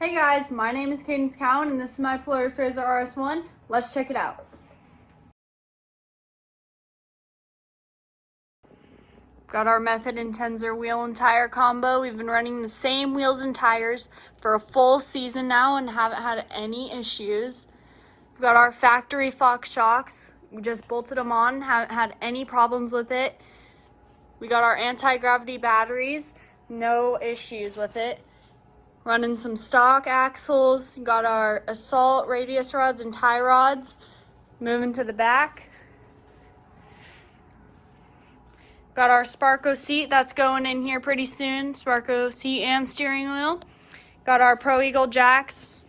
Hey guys, my name is Cadence and this is my Polaris Rzr RS1. Let's check it out. Got our Method and Tensor wheel and tire combo. We've been running the same wheels and tires for a full season now and haven't had any issues. We've got our factory Fox shocks. We just bolted them on, haven't had any problems with it. We got our anti-gravity batteries, no issues with it. Running some stock axles, got our assault radius rods and tie rods. Moving to the back. Got our Sparco seat that's going in here pretty soon. Sparco seat and steering wheel. Got our Pro Eagle jacks.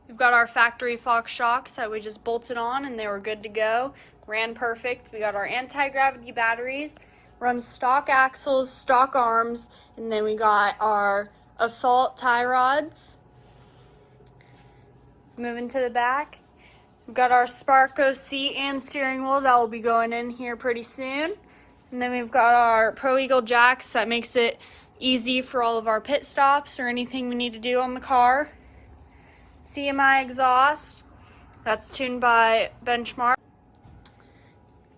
We've got our factory Fox shocks that we just bolted on and they were good to go. Ran perfect. We got our anti-gravity batteries. Run stock axles, stock arms, and then we got our assault tie rods. Moving to the back. We've got our Sparco seat and steering wheel that will be going in here pretty soon. And then we've got our Pro Eagle jacks that makes it easy for all of our pit stops or anything we need to do on the car. CMI exhaust, that's tuned by Benchmark.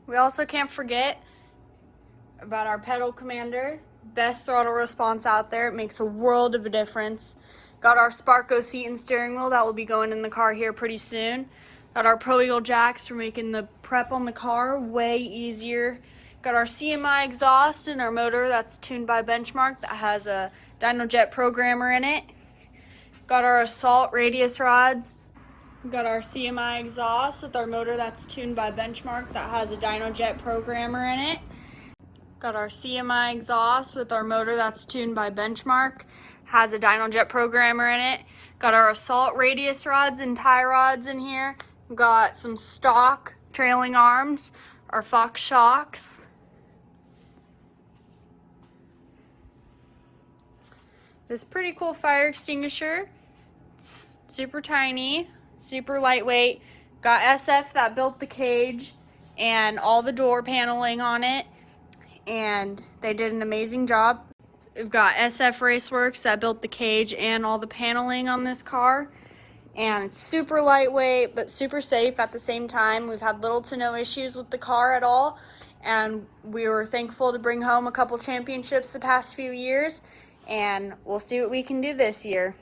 We also can't forget about our pedal commander. Best throttle response out there. It makes a world of a difference. Got our Sparco seat and steering wheel that will be going in the car here pretty soon. Got our Pro Eagle jacks for making the prep on the car way easier. Got our CMI exhaust and our motor that's tuned by Benchmark that has a DynoJet programmer in it. Got our assault radius rods. Got our CMI exhaust with our motor that's tuned by Benchmark that has a DynoJet programmer in it. Got our CMI exhaust with our motor that's tuned by Benchmark, has a DynoJet programmer in it. Got our assault radius rods and tie rods in here. Got some stock trailing arms, our Fox shocks. This pretty cool fire extinguisher. It's super tiny, super lightweight. Got SF that built the cage and all the door paneling on it. And they did an amazing job. We've got SF Raceworks that built the cage and all the paneling on this car. And it's super lightweight, but super safe at the same time. We've had little to no issues with the car at all. And we were thankful to bring home a couple championships the past few years. And we'll see what we can do this year.